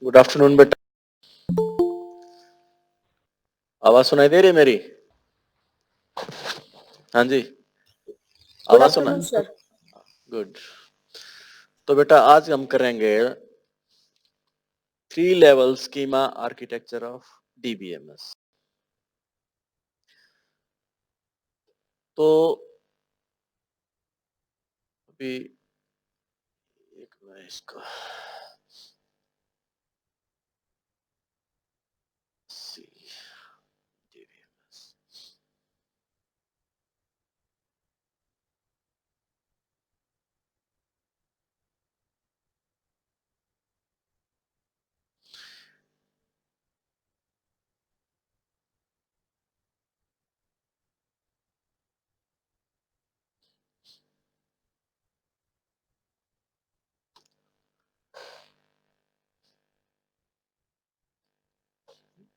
Good afternoon बेटा। आवाज सुनाई दे रही है मेरी? हाँ जी, गुड आवाज सुना? Afternoon sir. गुड। तो बेटा आज हम करेंगे 3 level schema architecture of DBMS. तो अभी एक मिनट इसको सी डीबीएमएस।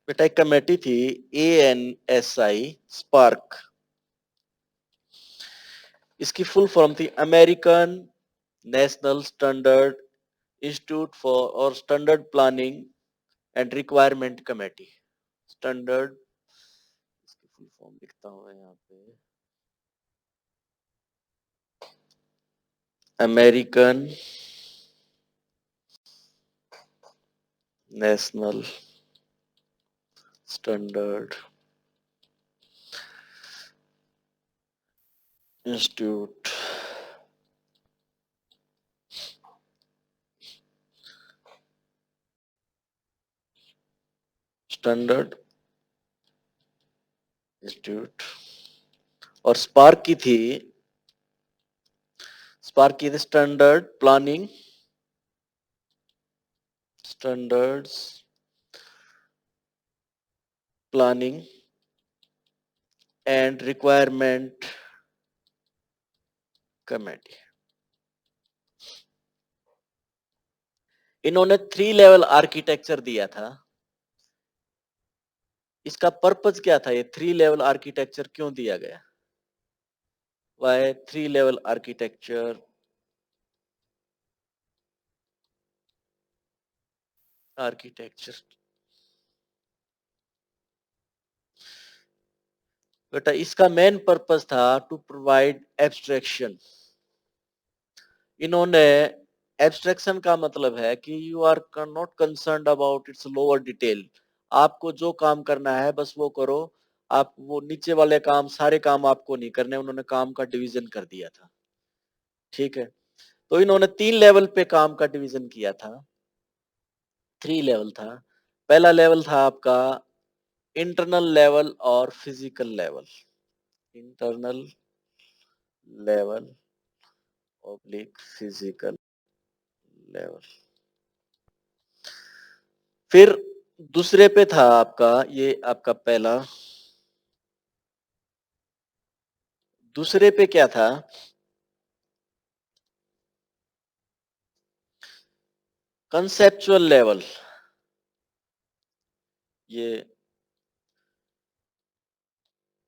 बेटा एक कमेटी थी ANSI स्पार्क। इसकी फुल फॉर्म थी American National Standard Institute for और standard planning and requirement committee. Standard, इसकी फुल फॉर्म लिखता हूँ मैं यहाँ पे। American National Standard Institute Standard Institute और स्पार्क की थी standards planning and requirement committee. इन्होंने 3 लेवल आर्किटेक्चर दिया था। इसका पर्पज क्या था? ये 3 लेवल आर्किटेक्चर क्यों दिया गया? वाई 3 लेवल आर्किटेक्चर बेटा इसका मेन पर्पस था टू प्रोवाइड एब्स्ट्रैक्शन। इन्होंने एब्स्ट्रैक्शन का मतलब है कि you are not concerned about its lower detail. आपको जो काम करना है बस वो करो। आप वो नीचे वाले काम, सारे काम आपको नहीं करने। उन्होंने काम का डिवीजन कर दिया था। ठीक है, तो इन्होंने 3 लेवल पे काम का डिवीजन किया था। 3 लेवल था। पहला लेवल था आपका इंटरनल लेवल और physical level. Internal level oblique physical level. फिर दूसरे पे था आपका, ये आपका पहला। दूसरे पे क्या था? Conceptual level. ये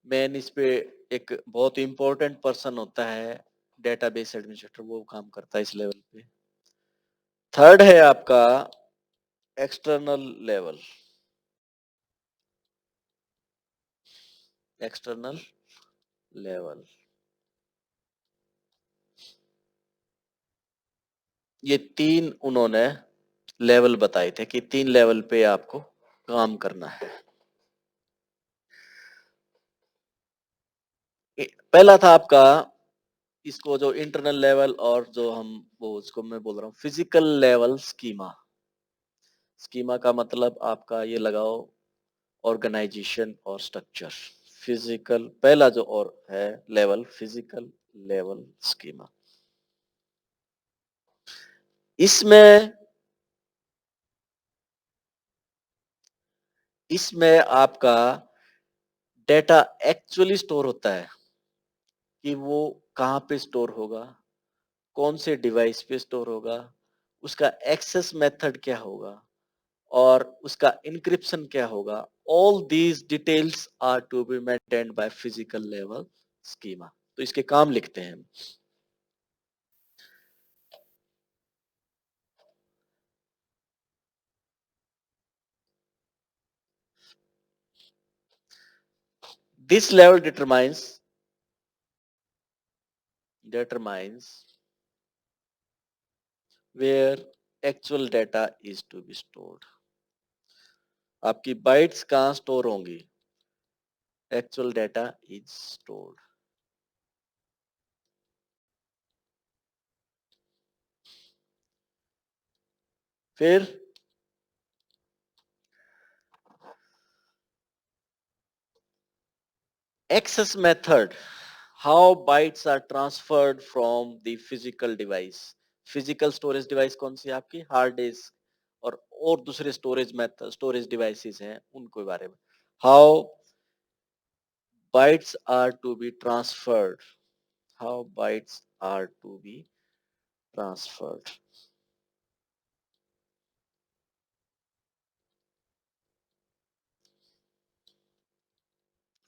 मेन इस पे एक बहुत इंपॉर्टेंट पर्सन होता है, डेटाबेस एडमिनिस्ट्रेटर, वो काम करता है इस लेवल पे। थर्ड है आपका एक्सटर्नल लेवल। एक्सटर्नल लेवल, ये 3 उन्होंने लेवल बताए थे कि 3 लेवल पे आपको काम करना है। पहला था आपका, इसको जो इंटरनल लेवल और जो हम वो उसको मैं बोल रहा हूँ फिजिकल लेवल स्कीमा। स्कीमा का मतलब आपका ये लगाओ ऑर्गेनाइजेशन और स्ट्रक्चर। फिजिकल पहला जो और है लेवल, फिजिकल लेवल स्कीमा। इसमें इसमें आपका डेटा एक्चुअली स्टोर होता है कि वो कहाँ पे स्टोर होगा, कौन से डिवाइस पे स्टोर होगा, उसका एक्सेस मेथड क्या होगा और उसका इंक्रिप्शन क्या होगा। All these details are to be maintained by physical level schema. तो इसके काम लिखते हैं। This level determines where actual data is to be stored. आपकी बाइट्स कहाँ स्टोर होंगी? Actual data is stored. फिर access method, how bytes are transferred from the physical device. Physical storage device कौन सी है आपकी? हार्ड डिस्क और दूसरे storage method storage devices हैं उनको बारे में. How bytes are to be transferred. How bytes are to be transferred.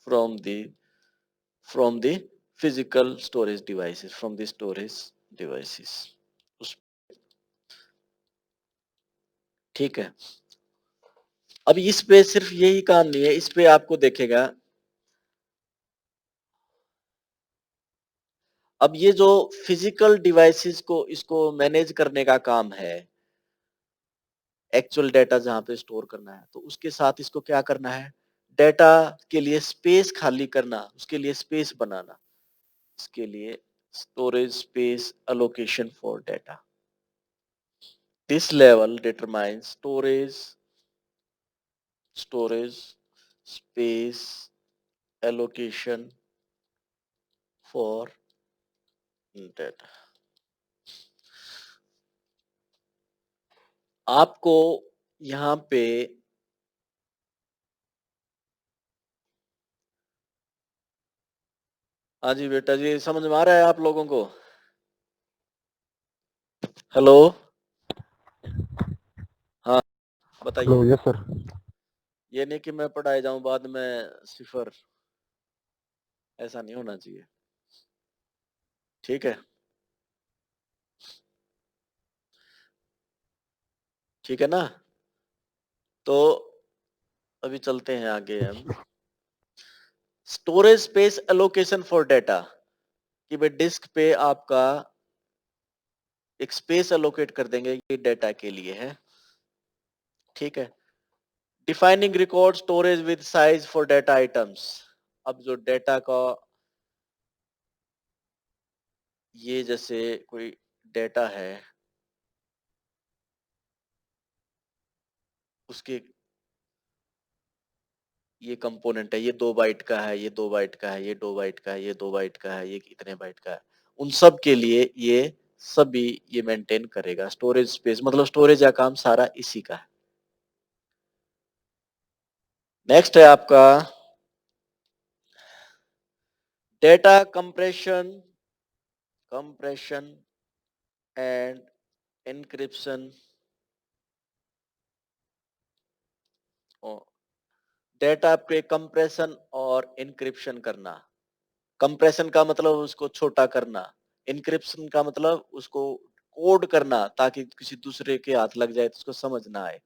From the physical storage devices, from the storage devices. उस ठीक है. अब इस पे सिर्फ यही काम नहीं है, इस पे आपको देखेगा. अब ये जो फिजिकल डिवाइसेस को इसको मैनेज करने का काम है, एक्चुअल डेटा जहां पे स्टोर करना है, तो उसके साथ इसको क्या करना है? डेटा के लिए स्पेस खाली करना, उसके लिए स्पेस बनाना, इसके लिए storage space allocation for data. This level determines storage space allocation for data. आपको यहाँ पे हाँ जी बेटा जी, समझ में आ रहा है आप लोगों को? हेलो. हाँ बताइए. हेलो. Yes sir. ये नहीं कि मैं पढ़ाए जाऊं बाद में सिफर, ऐसा नहीं होना चाहिए. ठीक है. ठीक है ना? तो अभी चलते हैं आगे हम. Storage space allocation for data, कि भाई डिस्क पे आपका एक स्पेस एलोकेट कर देंगे, ये डेटा के लिए है. ठीक है. Defining record storage with size for data items. अब जो डेटा का ये जैसे कोई डेटा है, उसके ये कंपोनेंट है, ये 2 बाइट का है, ये 2 बाइट का है, ये 2 बाइट का है, ये 2 बाइट का है, ये इतने बाइट का है. उन सब के लिए ये सभी ये मेंटेन करेगा. स्टोरेज स्पेस मतलब स्टोरेज का काम सारा इसी का है. नेक्स्ट है आपका data compression end encryption. Data पे कंप्रेशन और एनक्रिप्शन करना. कंप्रेशन का मतलब उसको छोटा करना, एनक्रिप्शन का मतलब उसको कोड करना ताकि किसी दूसरे के हाथ लग जाए तो उसको समझ ना आए.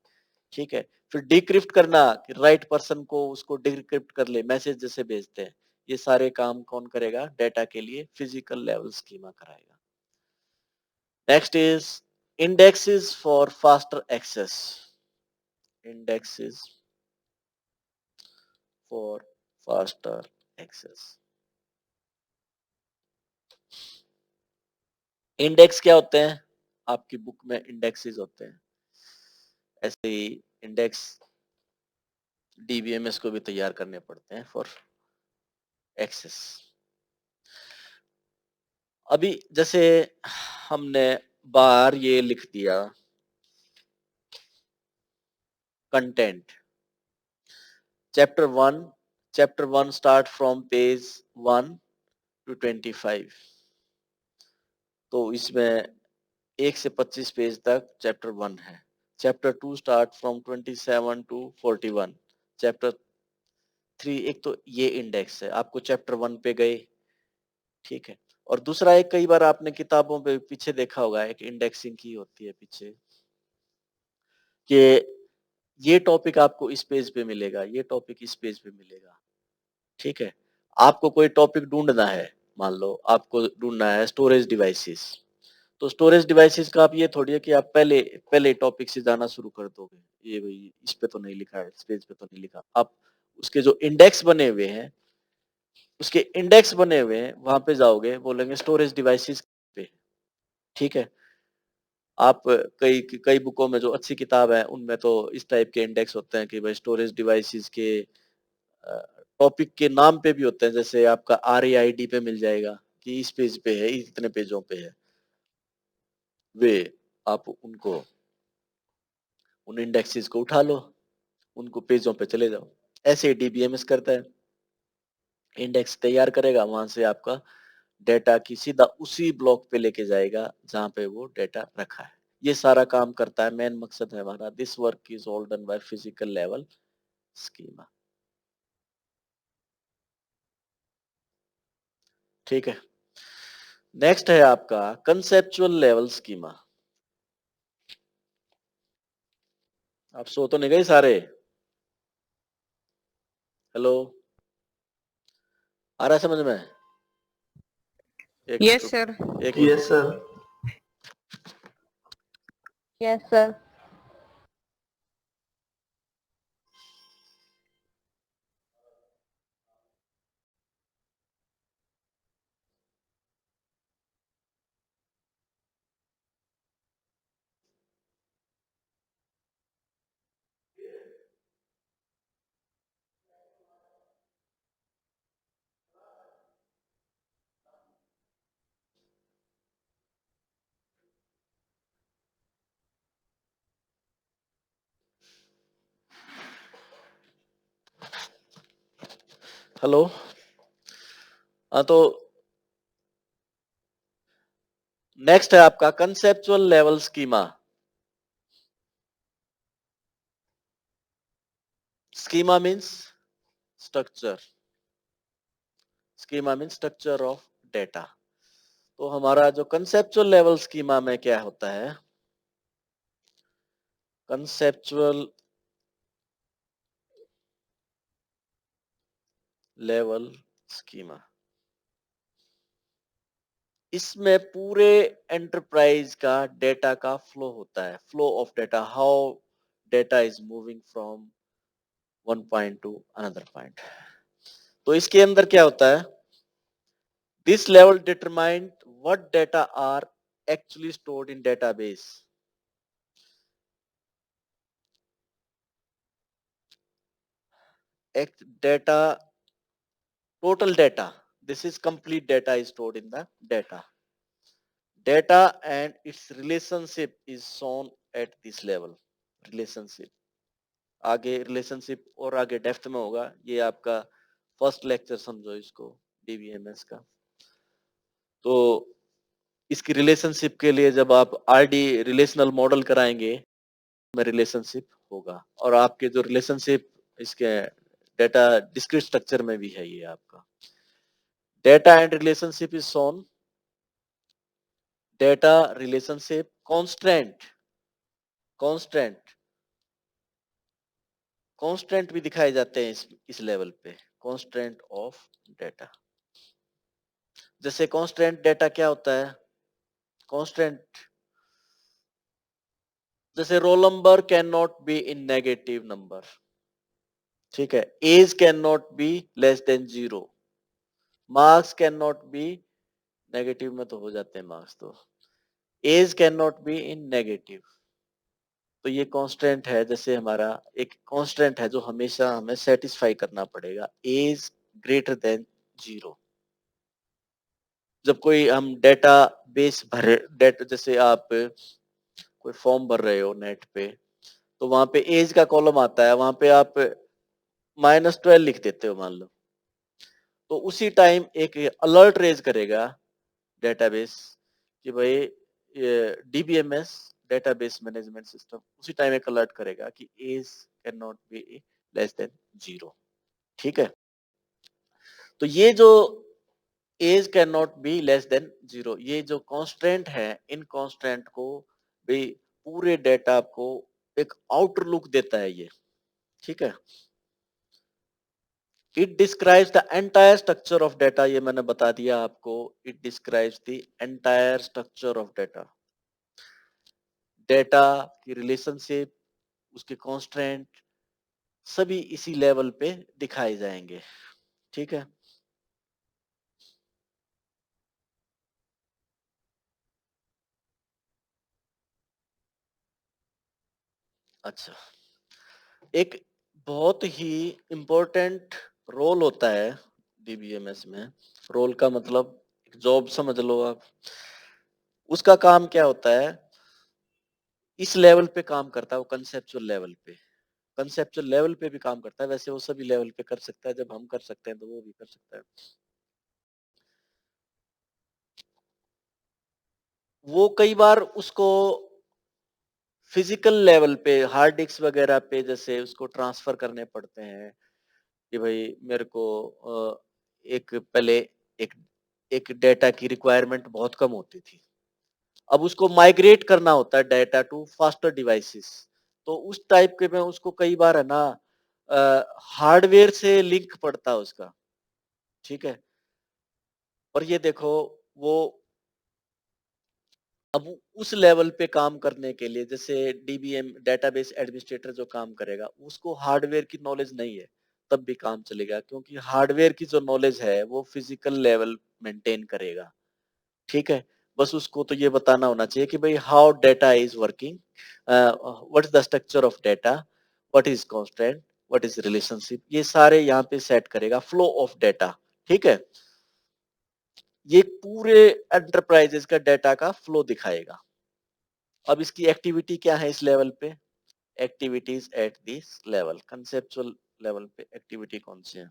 ठीक है. फिर डिक्रिप्ट करना कि राइट पर्सन को उसको डिक्रिप्ट कर ले, मैसेज जैसे भेजते हैं. ये सारे काम कौन करेगा? डेटा के लिए फिजिकल लेवल स्कीमा कराएगा. Next is indexes for faster access. Indexes for faster access. Index क्या होते हैं? आपकी बुक में इंडेक्सेस होते हैं, ऐसे ही इंडेक्स डीबीएमएस को भी तैयार करने पड़ते हैं फॉर एक्सेस. अभी जैसे हमने बाहर ये लिख दिया content. Chapter one start from page 1 to 25. तो इसमें 1 से 25 पेज तक चैप्टर 1 है. Chapter 2 start from 27 to 41. Chapter 3 एक तो ये इंडेक्स है, आपको चैप्टर 1 पे गए. ठीक है. और दूसरा एक कई बार आपने किताबों पे पीछे देखा होगा, एक इंडेक्सिंग की होती है पीछे कि ये टॉपिक आपको इस पेज पे मिलेगा, ये टॉपिक इस पेज पे मिलेगा. ठीक है. आपको कोई टॉपिक ढूँढना है, मान लो आपको ढूँढना है स्टोरेज डिवाइसेस, तो स्टोरेज डिवाइसेस का आप ये थोड़ी है कि आप पहले पहले टॉपिक से जाना शुरू कर दोगे। ये भई इस पे तो नहीं लिखा है, इस पेज पे तो नहीं लिखा। आप उसके जो इंडेक्स बने हुए हैं, उसके इंडेक्स बने हुए हैं, वहाँ पे जाओगे, बोलेंगे स्टोरेज डिवाइसेस पे, ठीक है? आप कई कई बुकों में जो अच्छी किताब है, उनमें तो इस टाइप के इंडेक्स होते हैं कि भाई स्टोरेज डिवाइसेस के अ, टॉपिक के नाम पे भी होते हैं, जैसे आपका RAID पे मिल जाएगा कि इस पेज पे है, इतने पेजों पे है। वे आप उनको उन इंडेक्सेस को उठा लो, उनको पेजों पे चले जाओ। ऐसे ही DBMS करता है, इंडेक्स तैयार करेगा, वहां से आपका डेटा की सीधा उसी ब्लॉक पे लेके जाएगा जहां पे वो डेटा रखा है। ये सारा काम करता है, मेन मकसद है हमारा, this work is all done by physical level schema. ठीक है, नेक्स्ट है आपका कंसेप्चुअल लेवल स्कीमा। आप सो तो नहीं गए सारे? हेलो, आ रहा है समझ में? एक यस मिनट सर। रुको, एक मिनट यस रुको। सर। Yes sir. हेलो, हाँ तो नेक्स्ट है आपका conceptual level schema. Schema means structure, schema means structure of data. तो हमारा जो कंसेप्चुअल लेवल स्कीमा में क्या होता है, कंसेप्चुअल लेवल स्कीमा, इसमें पूरे एंटरप्राइज का डेटा का फ्लो होता है, flow of data, how data is moving from one point to another point. तो इसके अंदर क्या होता है, this level determine what data are actually stored in database. Data, total data, this is complete data is stored in the data and its relationship is shown at this level। relationship, आगे relationship और आगे depth में होगा, ये आपका first lecture समझो इसको, DBMS का। तो इसकी रिलेशनशिप के लिए जब आप RD रिलेशनल मॉडल कराएंगे, में रिलेशनशिप होगा, और आपके जो रिलेशनशिप इसके डेटा डिस्क्रीट स्ट्रक्चर में भी है, ये आपका data and relationship is shown, data relationship constant, constant, constant भी दिखाए जाते हैं इस लेवल पे, कांस्टेंट ऑफ डेटा। जैसे कांस्टेंट डेटा क्या होता है, कांस्टेंट जैसे roll number can not be in negative number, ठीक है, age can not be less than 0, marks can not be, negative में तो हो जाते हैं मार्क्स, तो age can not be in negative. तो ये कांस्टेंट है, जैसे हमारा एक कांस्टेंट है जो हमेशा हमें सेटिस्फाई करना पड़ेगा, एज ग्रेटर देन 0। जब कोई हम डेटा बेस भरे, डेटा जैसे आप कोई फॉर्म भर रहे हो नेट पे, तो वहां पे एज का कॉलम आता है, वहां पे आप -12 लिख देते हो मान लो, तो उसी टाइम एक अलर्ट रेज करेगा डेटाबेस कि भाई ये DBMS, डेटाबेस मैनेजमेंट सिस्टम, उसी टाइम एक अलर्ट करेगा कि age can not be less than 0। ठीक है, तो ये जो age can not be less than 0, ये जो कांस्टेंट है, इन कांस्टेंट को भी पूरे डेटा को एक आउटर लुक देता है ये। ठीक है, it describes the entire structure of data, ये मैंने बता दिया आपको। It describes the entire structure of data, data की रिलेशनशिप, उसके कॉन्स्ट्रेंट, सभी इसी लेवल पे दिखाए जाएंगे। ठीक है। अच्छा, एक बहुत ही इम्पोर्टेंट रोल होता है डीबीएमएस में। रोल का मतलब जॉब समझ लो आप। उसका काम क्या होता है, इस लेवल पे काम करता है वो, कंसेप्चुअल लेवल पे। कंसेप्चुअल लेवल पे भी काम करता है, वैसे वो सभी लेवल पे कर सकता है, जब हम कर सकते हैं तो वो भी कर सकता है। वो कई बार उसको फिजिकल लेवल पे, हार्ड डिस्क वगैरह पे जैसे उसको ट्रांसफर करने पड़ते हैं कि भाई मेरे को एक पहले एक एक डेटा की रिक्वायरमेंट बहुत कम होती थी, अब उसको माइग्रेट करना होता है डेटा टू फास्टर डिवाइसेस। तो उस टाइप के में उसको कई बार है ना हार्डवेयर से लिंक पड़ता है उसका। ठीक है। और ये देखो, वो अब उस लेवल पे काम करने के लिए, जैसे डीबीएम डेटाबेस एडमिनिस्ट्रेटर जो काम करेगा, उसको हार्डवेयर की नॉलेज नहीं है, तब भी काम चलेगा, क्योंकि हार्डवेयर की जो नॉलेज है वो फिजिकल लेवल मेंटेन करेगा। ठीक है। बस उसको तो ये बताना होना चाहिए कि भाई how data is working, what is the structure of data, what is constant, what is relationship, ये सारे यहाँ पे सेट करेगा, फ्लो ऑफ डेटा। ठीक है। ये पूरे एंटरप्राइजेस का डेटा का फ्लो दिखाएगा। अब इसकी एक्टिविटी क्या है इस लेवल पे, activities at this level, conceptual level पे एक्टिविटी कौन सी है।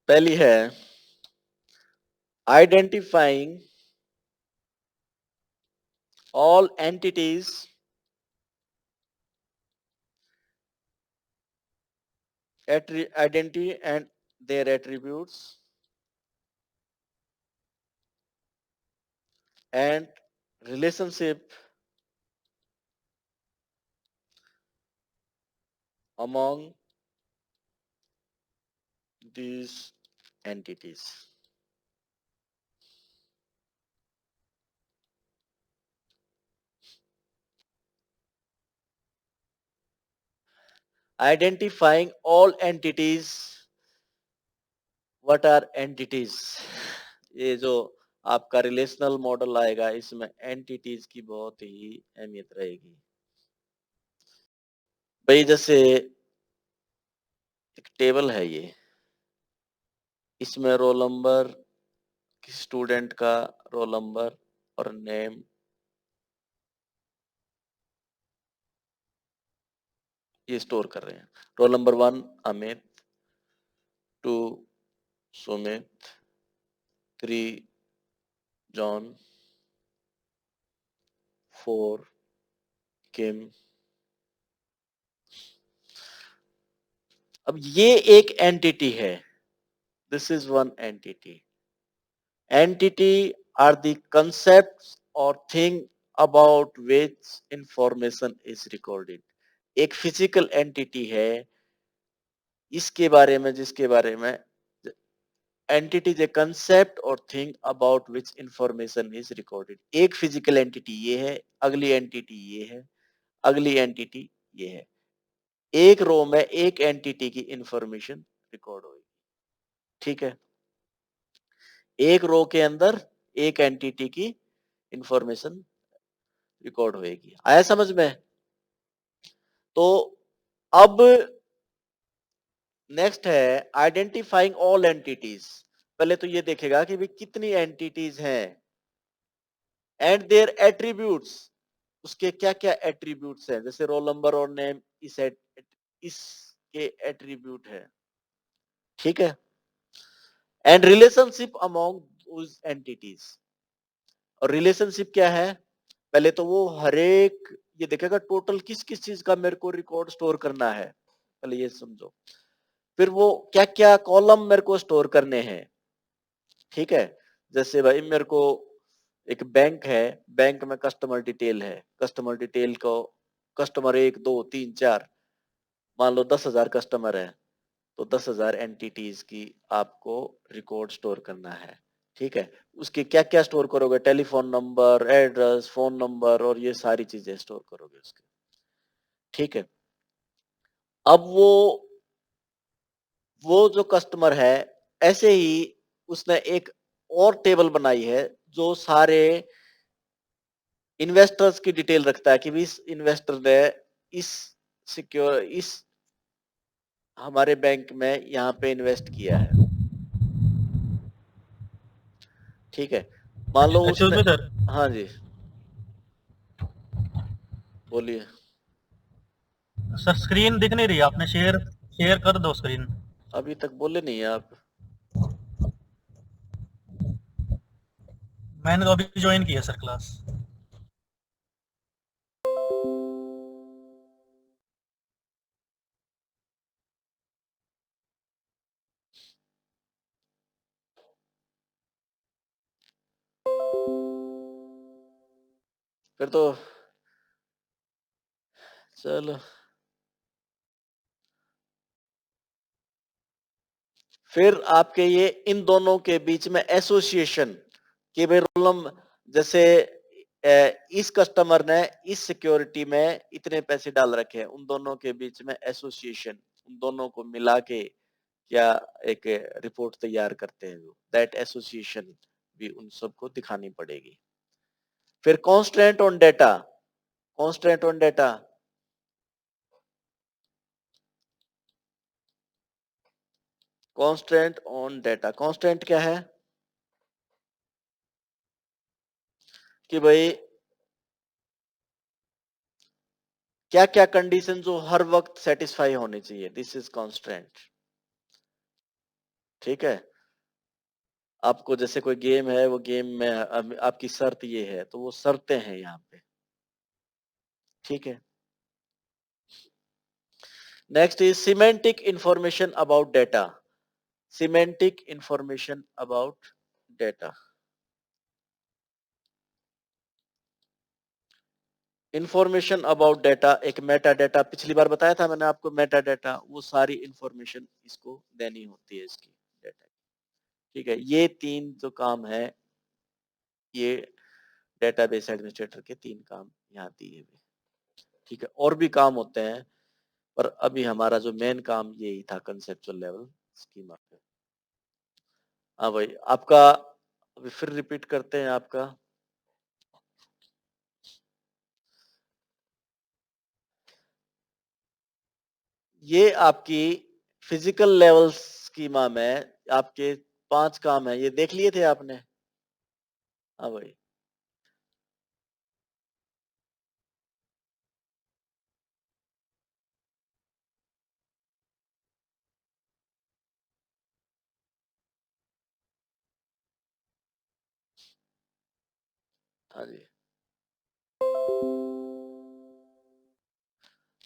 पहली है identifying all entities identity and their attributes and relationship among these entities. Identifying all entities, what are entities? ये जो आपका रिलेशनल मॉडल आएगा, इसमें एंटिटीज की बहुत ही अहमियत रहेगी। भाई जैसे एक टेबल है ये, इसमें रोल नंबर, किसी स्टूडेंट का रोल नंबर और नेम, ये स्टोर कर रहे हैं। Roll number 1 Amit, 2 Sumit, 3 John, 4 Kim. अब ये एक एंटिटी है, this is one entity. Entity are the concepts और thing about which information is recorded. एक फिजिकल एंटिटी है, इसके बारे में, जिसके बारे में, एंटिटी इज ए कंसेप्ट और thing about which information is recorded. एक फिजिकल एंटिटी ये है, अगली एंटिटी ये है, अगली एंटिटी ये है। एक रो में एक एंटिटी की इंफॉर्मेशन रिकॉर्ड होगी। ठीक है। एक रो के अंदर एक एंटिटी की इंफॉर्मेशन रिकॉर्ड होएगी। आया समझ में? तो अब नेक्स्ट है आइडेंटिफाइंग ऑल एंटिटीज। पहले तो ये देखेगा कि भी कितनी एंटिटीज हैं एंड देयर एट्रीब्यूट्स, उसके क्या क्या एट्रीब्यूट्स हैं, जैसे रोल नंबर और नेम इसके एट्रीब्यूट है। ठीक है। एंड रिलेशनशिप अमॉन्ग उस एंटिटीज। और रिलेशनशिप क्या है, पहले तो वो हर एक ये देखेगा टोटल किस किस चीज का मेरे को रिकॉर्ड स्टोर करना है, पहले ये समझो। फिर वो क्या-क्या कॉलम मेरे को स्टोर करने हैं, ठीक है? जैसे भाई मेरे को एक बैंक है, बैंक में कस्टमर डिटेल है, कस्टमर डिटेल को कस्टमर 1, 2, 3, 4 मान लो 10,000 कस्टमर है, तो 10,000 एंटिटीज की आपको रिकॉर्ड स्टोर करना है, ठीक है? उसके क्या-क्या स्टोर करोगे? Telephone number, address, phone number और ये सारी चीज़ें स्टोर करोगे उसके, ठीक है? अब वो जो कस्टमर है, ऐसे ही उसने एक और टेबल बनाई है, जो सारे इन्वेस्टर्स की डिटेल रखता है कि भी इस इन्वेस्टर ने इस इस हमारे बैंक में यहाँ पे इन्वेस्ट किया है, ठीक है? मान लो एक्सक्यूज उसने मी सर, हाँ जी, बोलिए। सर स्क्रीन दिख नहीं रही, आपने शेयर शेयर कर दो स्क्रीन। अभी तक बोले नहीं है आप। मैंने तो अभी ज्वाइन किया सर क्लास। फिर तो चलो, फिर आपके ये इन दोनों के बीच में एसोसिएशन कि भाई रोल नंबर, जैसे इस कस्टमर ने इस सिक्योरिटी में इतने पैसे डाल रखे हैं, उन दोनों के बीच में एसोसिएशन, उन दोनों को मिला के क्या एक रिपोर्ट तैयार करते हैं, दैट एसोसिएशन भी उन सबको दिखानी पड़ेगी। फिर constant on data, constant on data, constant on data, constant क्या है कि भाई क्या क्या कंडीशन जो हर वक्त सेटिस्फाई होनी चाहिए, दिस इज कॉन्स्टेंट, ठीक है? आपको जैसे कोई गेम है, वो गेम में आपकी शर्त ये है, तो वो शर्तें हैं यहाँ पे, ठीक है? Next is semantic information about data, semantic information about data, information about data, एक मेटा डेटा, पिछली बार बताया था मैंने आपको, मेटा डेटा, वो सारी इंफॉर्मेशन इसको देनी होती है इसकी डेटा, ठीक है? ये तीन जो काम है, ये डेटाबेस एडमिनिस्ट्रेटर के तीन काम यहाँ दिए हुए, ठीक है? और भी काम होते हैं, पर अभी हमारा जो मेन काम यही था, कंसेप्चुअल लेवल स्कीमा पे। हाँ भाई, आपका अभी फिर रिपीट करते हैं आपका, ये आपकी फिजिकल लेवल स्कीमा में आपके 5 काम है, ये देख लिए थे आपने? हाँ भाई, हाँ जी।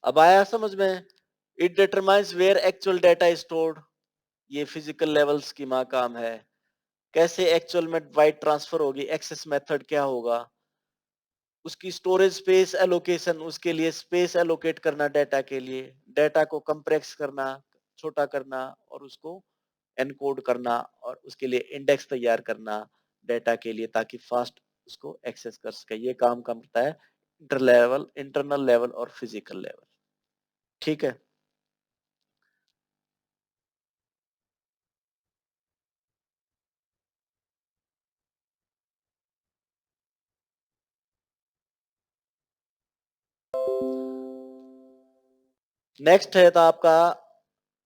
अब आया समझ में? It determines where actual data is stored, ये फिजिकल लेवल स्कीमा काम है। कैसे एक्चुअल में बाइट ट्रांसफर होगी, एक्सेस मेथड क्या होगा, उसकी स्टोरेज स्पेस एलोकेशन, उसके लिए स्पेस एलोकेट करना डेटा के लिए, डेटा को कंप्रेस करना, छोटा करना और उसको एनकोड करना, और उसके लिए इंडेक्स तैयार करना डेटा के लिए, ताकि फास्ट उसको एक्सेस कर सके। ये काम करता है इंटरनल लेवल और फिजिकल लेवल, ठीक है? नेक्स्ट है तो आपका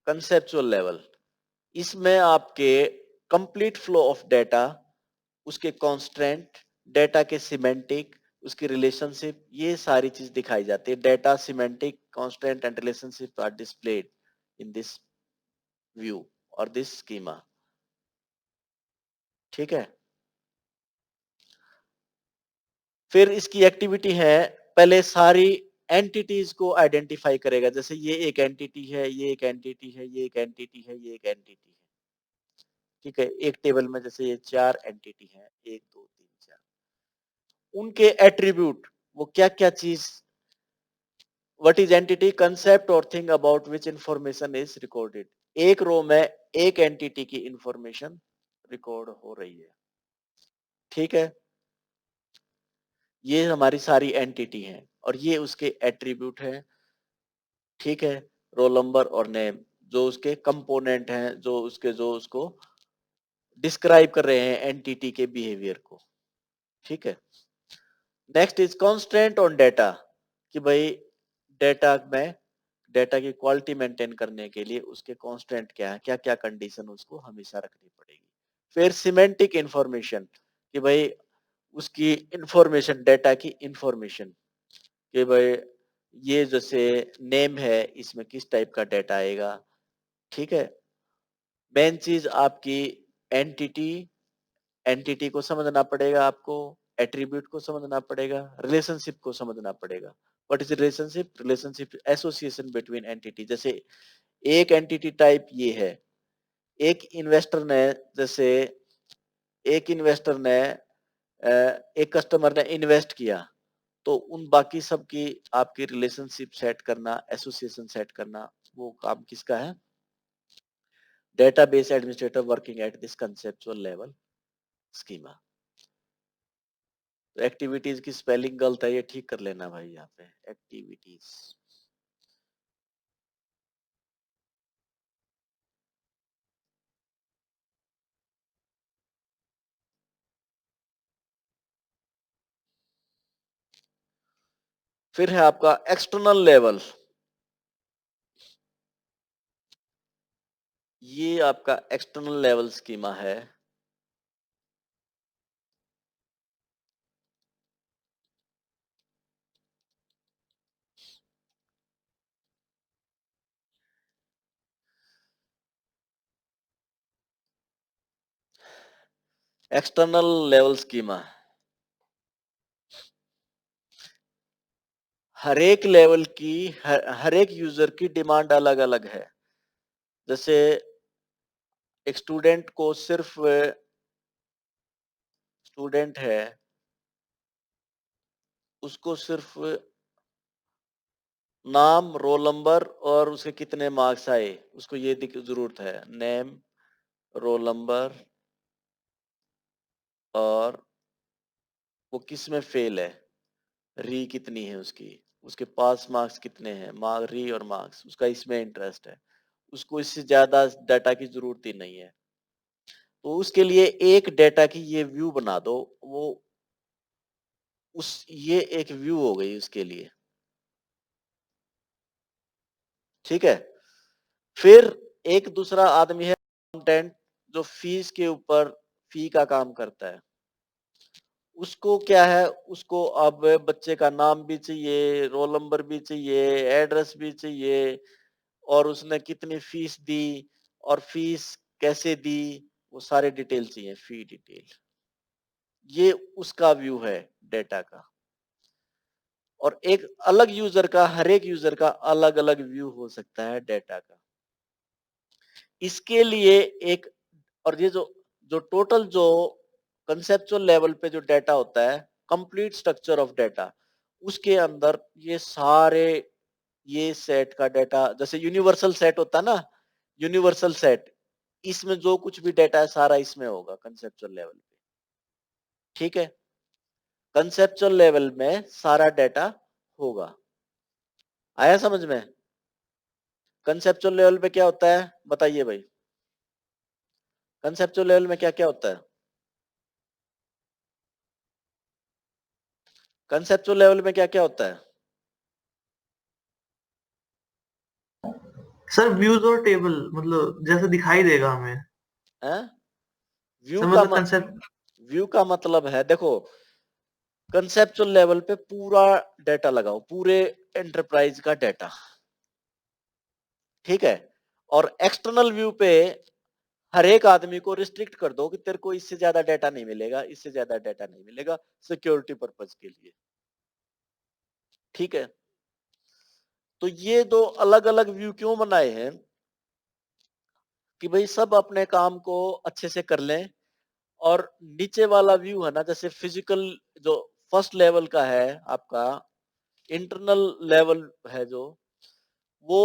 कंसेप्चुअल लेवल, इसमें आपके कंप्लीट फ्लो ऑफ डेटा, उसके कॉन्स्ट्रेंट, डेटा के सिमेंटिक, उसकी रिलेशनशिप, ये सारी चीज दिखाई जाती है। Data semantic constraint and relationship are displayed in this view और दिस स्कीमा, ठीक है? फिर इसकी एक्टिविटी है, पहले सारी एंटिटीज को आइडेंटिफाई करेगा, जैसे ये एक एंटिटी है, ये एक एंटिटी है, ये एक एंटिटी है, ये एक एंटिटी है। ठीक है, एक टेबल में जैसे ये 4 एंटिटी है, 1 2 3 4, उनके एट्रीब्यूट, वो क्या क्या चीज, व्हाट इज एंटिटी, कंसेप्ट और thing about which information is recorded. एक रो में एक एंटिटी की इंफॉर्मेशन रिकॉर्ड हो रही है। ठीक है, ये हमारी सारी एंटिटी है और ये उसके एट्रीब्यूट है। ठीक है, रोल नंबर और नेम जो उसके कंपोनेंट हैं, जो उसको डिस्क्राइब कर रहे हैं एंटिटी के बिहेवियर को। ठीक है, next is constant on data, कि भाई डेटा में, डेटा की क्वालिटी मेंटेन करने के लिए उसके कांस्टेंट क्या है, क्या क्या कंडीशन उसको हमेशा रखनी पड़ेगी। फिर सिमेंटिक इंफॉर्मेशन, कि भाई उसकी इंफॉर्मेशन, डेटा की इंफॉर्मेशन, कि भाई ये जैसे नेम है, इसमें किस टाइप का डेटा आएगा। ठीक है, मेन चीज आपकी एंटिटी, एंटिटी को समझना पड़ेगा आपको, एट्रीब्यूट को समझना पड़ेगा, रिलेशनशिप को समझना पड़ेगा। What is relationship, relationship association between entity. जैसे एक एंटिटी टाइप ये है, एक इन्वेस्टर ने, जैसे एक इन्वेस्टर ने एक कस्टमर ने इन्वेस्ट किया, तो उन बाकी सब की आपकी रिलेशनशिप सेट करना, एसोसिएशन सेट करना, वो काम किसका है, database administrator working at this conceptual level schema. तो एक्टिविटीज की स्पेलिंग गलत है, ये ठीक कर लेना भाई यहाँ पे, एक्टिविटीज। फिर है आपका एक्सटर्नल लेवल, ये आपका एक्सटर्नल लेवल स्कीमा है। एक्सटर्नल लेवल स्कीमा, हर एक लेवल की, हर एक यूजर की डिमांड अलग अलग है। जैसे एक स्टूडेंट को सिर्फ, स्टूडेंट है, उसको सिर्फ नाम, रोल नंबर और उसके कितने मार्क्स आए, उसको ये जरूरत है, नेम, रोल नंबर और वो किस में फेल है, री कितनी है उसकी, उसके पास मार्क्स कितने हैं, री और मार्क्स, उसका इसमें इंटरेस्ट है, उसको इससे ज्यादा डाटा की जरूरत ही नहीं है। तो उसके लिए एक डाटा की ये व्यू बना दो, वो ये एक व्यू हो गई उसके लिए। ठीक है, फिर एक दूसरा आदमी है अकाउंटेंट, जो फीस के ऊपर फी का काम करता है। उसको क्या है, उसको अब बच्चे का नाम भी चाहिए, रोल नंबर भी चाहिए, एड्रेस भी चाहिए, और उसने कितनी फीस दी और फीस कैसे दी, वो सारे डिटेल चाहिए, फी डिटेल। ये उसका व्यू है डेटा का। और एक अलग यूजर का, हर एक यूजर का अलग अलग व्यू हो सकता है डेटा का। इसके लिए एक, और ये जो जो टोटल जो कंसेप्चुअल लेवल पे जो डेटा होता है, कंप्लीट स्ट्रक्चर ऑफ डेटा, उसके अंदर ये सारे, ये सेट का डेटा, जैसे यूनिवर्सल सेट होता है ना, यूनिवर्सल सेट, इसमें जो कुछ भी डेटा है सारा इसमें होगा कंसेप्चुअल लेवल पे। ठीक है, कंसेप्चुअल लेवल में सारा डेटा होगा। आया समझ में? कंसेप्चुअल लेवल पे क्या होता है बताइए भाई, कंसेप्चुअल लेवल में क्या क्या होता है? कंसेप्चुअल लेवल में क्या क्या होता है? सर व्यूज और टेबल, मतलब जैसे दिखाई देगा हमें। हैं? व्यू सर का मतलब कंसेप्ट। व्यू का मतलब है, देखो कंसेप्चुअल लेवल पे पूरा डेटा लगाओ, पूरे एंटरप्राइज का डेटा। ठीक है, और एक्सटर्नल व्यू पे हर एक आदमी को रिस्ट्रिक्ट कर दो कि तेरे को इससे ज्यादा डेटा नहीं मिलेगा, इससे ज्यादा डेटा नहीं मिलेगा, सिक्योरिटी पर्पज के लिए। ठीक है, तो ये दो अलग अलग व्यू क्यों बनाए हैं कि भाई सब अपने काम को अच्छे से कर लें, और नीचे वाला व्यू है ना, जैसे फिजिकल जो फर्स्ट लेवल का है आपका, इंटरनल लेवल है जो, वो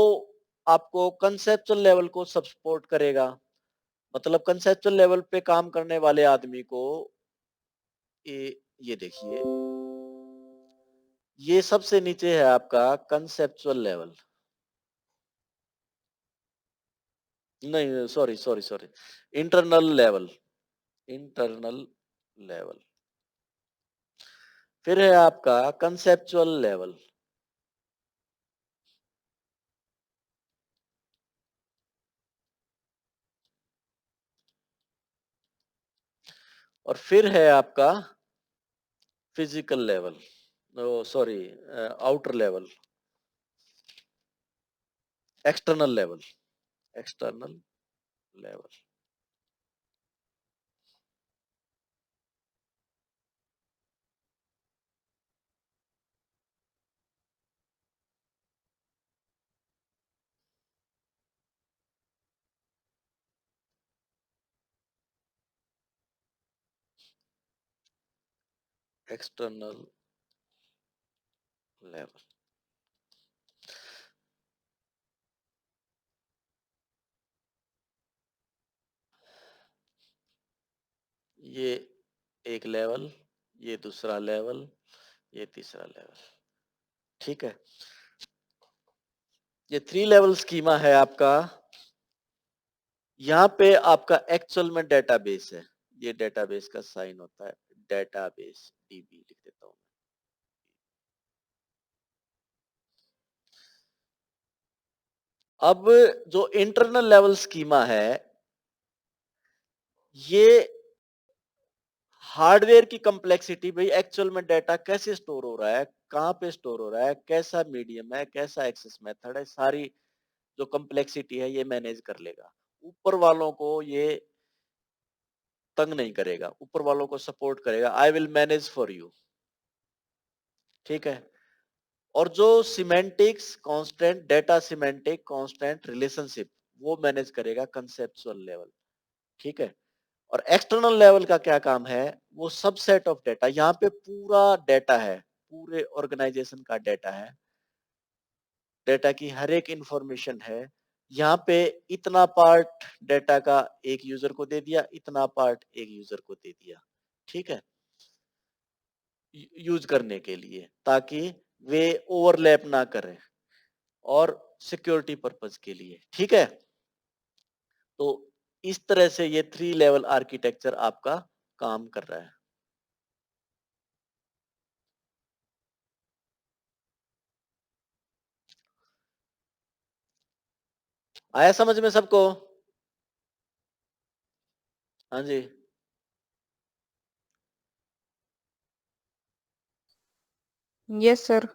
आपको कंसेप्चुअल लेवल को सपोर्ट करेगा। मतलब कंसेप्चुअल लेवल पे काम करने वाले आदमी को ये देखिए, ये सबसे नीचे है आपका कंसेप्चुअल लेवल। नहीं, sorry sorry sorry, internal level, internal level. फिर है आपका कंसेप्चुअल लेवल। और फिर है आपका physical level, sorry, outer level, external level, external level. External level. ये एक लेवल, ये दूसरा लेवल, ये तीसरा लेवल। ठीक है, ये 3 लेवल स्कीमा है आपका। यहाँ पे आपका एक्चुअल में डेटाबेस है, ये डेटाबेस का साइन होता है, डेटाबेस, डीबी लिख देता हूँ। अब जो इंटरनल लेवल स्कीमा है, ये हार्डवेयर की कम्प्लेक्सिटी, भाई एक्चुअल में डाटा कैसे स्टोर हो रहा है, कहाँ पे स्टोर हो रहा है, कैसा मीडियम है, कैसा एक्सेस मेथड है, सारी जो कम्प्लेक्सिटी है ये मैनेज कर लेगा। ऊपर वालों को ये तंग नहीं करेगा, ऊपर वालों को सपोर्ट करेगा, I will manage for you. ठीक है, और जो semantics constant, data semantic constant relationship, वो मैनेज करेगा कंसेप्चुअल लेवल। ठीक है, और एक्सटर्नल लेवल का क्या काम है, वो सबसेट ऑफ डेटा, यहाँ पे पूरा डेटा है, पूरे ऑर्गेनाइजेशन का डेटा है, डेटा की हर एक इंफॉर्मेशन है। यहाँ पे इतना पार्ट डेटा का एक यूजर को दे दिया, इतना पार्ट एक यूजर को दे दिया। ठीक है, यूज करने के लिए, ताकि वे ओवरलैप ना करें, और सिक्योरिटी पर्पज के लिए। ठीक है, तो इस तरह से ये 3 लेवल आर्किटेक्चर आपका काम कर रहा है। आया समझ में सबको? हाँ जी। Yes sir.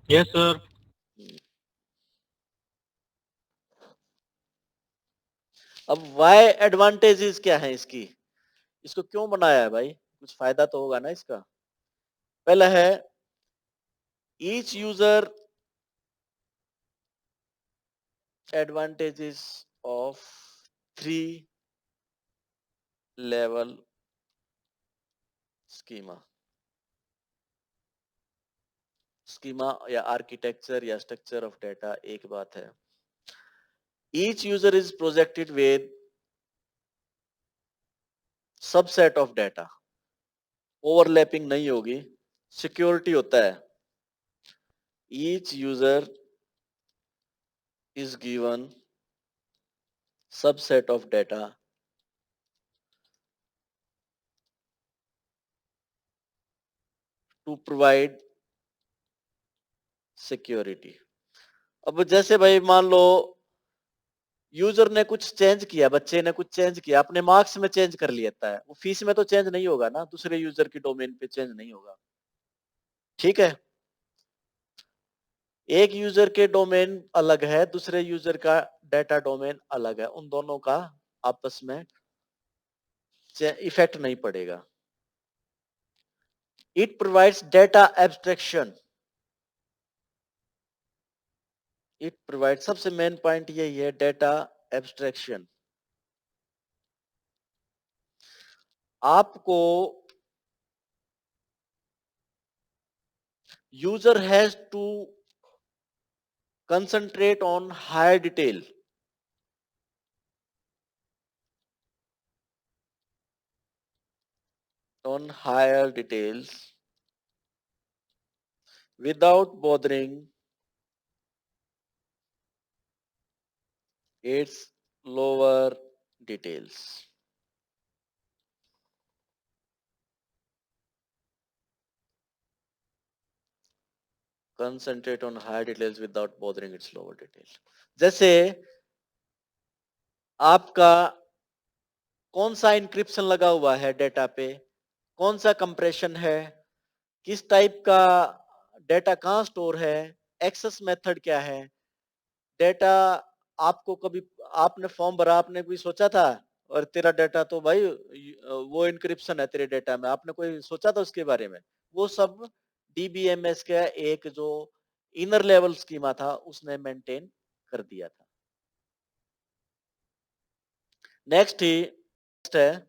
Yes sir. अब वाई एडवांटेजेस क्या है इसकी, इसको क्यों बनाया है भाई, कुछ फायदा तो होगा ना इसका। पहला है, each user advantages of 3 level schema. Schema या आर्किटेक्चर या स्ट्रक्चर ऑफ डेटा एक बात है। Each user is projected with subset of data, overlapping नहीं होगी, सिक्योरिटी होता है। Each user is given subset of data to provide security। अब जैसे भाई मान लो यूजर ने कुछ चेंज किया, बच्चे ने कुछ चेंज किया, अपने मार्क्स में चेंज कर लेता है, वो फीस में तो चेंज नहीं होगा ना, दूसरे यूजर की डोमेन पे चेंज नहीं होगा। ठीक है, एक यूजर के डोमेन अलग है, दूसरे यूजर का डेटा डोमेन अलग है, उन दोनों का आपस में इफेक्ट नहीं पड़ेगा। It provides data abstraction. It provide, सबसे मेन पॉइंट यही है, डेटा एब्स्ट्रैक्शन। आपको user has to concentrate on higher detail, on higher details without bothering its lower details. Concentrate on higher details without bothering its lower details. जैसे आपका कौन सा encryption लगा हुआ है डेटा पे, कौन सा कंप्रेशन है, किस टाइप का डेटा कहाँ स्टोर है, एक्सेस मेथड क्या है, डेटा आपको कभी, आपने फॉर्म भरा, आपने भी सोचा था और तेरा डेटा तो भाई वो इंक्रिप्शन है तेरे डेटा में, आपने कोई सोचा था उसके बारे में? वो सब डीबीएमएस का एक जो इनर लेवल स्कीमा था उसने मेंटेन कर दिया था। नेक्स्ट है,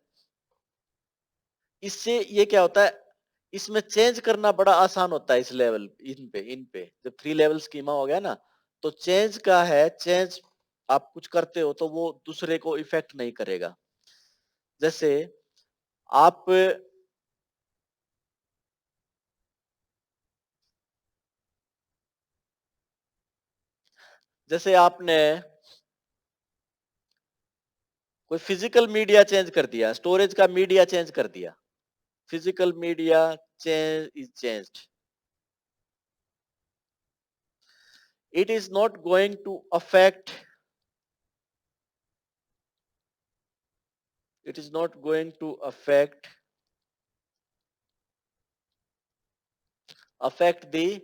इससे ये क्या होता है, इसमें चेंज करना बड़ा आसान होता है। इस लेवल, इन पे जब 3 लेवल स्कीमा हो गया ना, तो चेंज का है, चेंज आप कुछ करते हो तो वो दूसरे को इफेक्ट नहीं करेगा। जैसे आप जैसे आपने कोई फिजिकल मीडिया चेंज कर दिया, स्टोरेज का मीडिया चेंज कर दिया, physical media change is changed, it is not going to affect, it is not going to affect the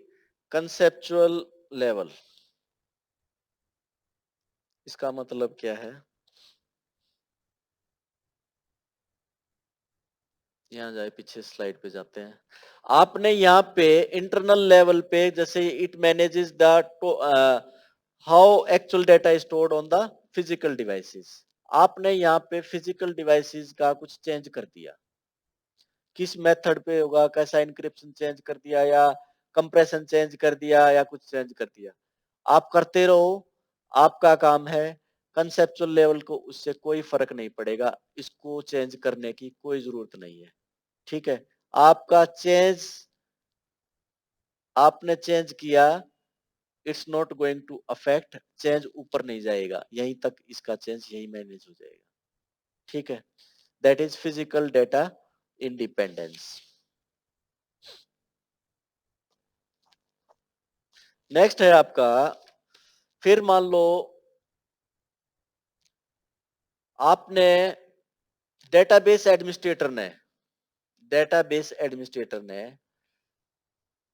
conceptual level। इसका मतलब क्या है, यहाँ जाए, पीछे स्लाइड पे जाते हैं। आपने यहाँ पे इंटरनल लेवल पे, जैसे it manages the how actual data is stored on the physical devices, आपने यहाँ पे फिजिकल डिवाइसेस का कुछ चेंज कर दिया, किस मेथड पे होगा, कैसा इंक्रिप्शन चेंज कर दिया या कंप्रेशन चेंज कर दिया या कुछ चेंज कर दिया, आप करते रहो, आपका काम है। कंसेप्चुअल लेवल को उससे कोई फर्क नहीं पड़ेगा, इसको चेंज करने की कोई जरूरत नहीं है। ठीक है, आपका चेंज, आपने चेंज किया, it's not going to affect, change ऊपर नहीं जाएगा, यहीं तक इसका चेंज यही मैनेज हो जाएगा। ठीक है, that is physical data independence. Next है आपका, फिर मान लो आपने डेटाबेस एडमिनिस्ट्रेटर ने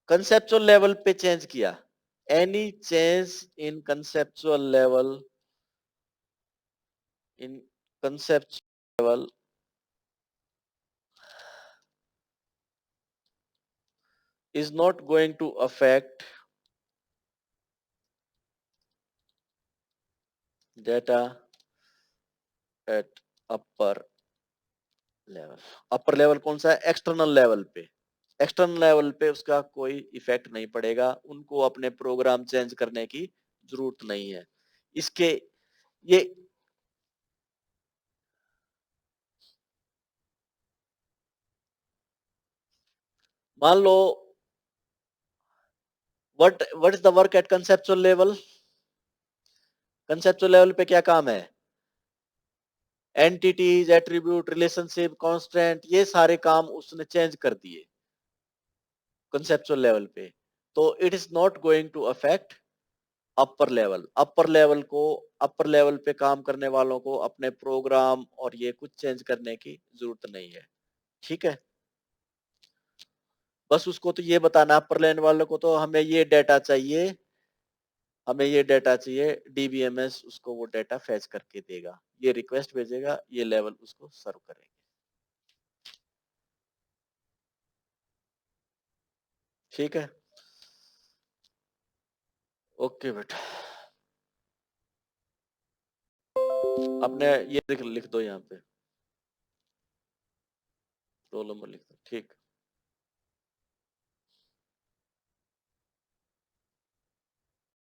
कंसेप्चुअल लेवल पे चेंज किया, any change in conceptual level, in conceptual level is not going to affect data at upper level। Upper level कौन सा है, एक्सटर्नल लेवल पे, एक्सटर्नल लेवल पे उसका कोई इफेक्ट नहीं पड़ेगा, उनको अपने प्रोग्राम चेंज करने की जरूरत नहीं है। इसके ये मान लो, what is the work at conceptual level, conceptual level पे क्या काम है, एंटिटीज, एट्रीब्यूट, रिलेशनशिप, कांस्टेंट, ये सारे काम उसने चेंज कर दिए कंसेप्चुअल लेवल पे, तो it is not going to affect upper level. Upper level पे काम करने वालों को अपने प्रोग्राम और ये कुछ चेंज करने की जरूरत नहीं है। ठीक है, बस उसको तो ये बताना, अपर लेवल वालों को तो हमें ये डेटा चाहिए, हमें ये डाटा चाहिए, डीबीएमएस उसको वो डाटा फैच करके देगा, ये रिक्वेस्ट भेजेगा, ये लेवल उसको सर्व करेंगे। ठीक है, ओके बेटा। अपने ये लिख दो यहाँ पे, रोल नंबर लिख दो, ठीक।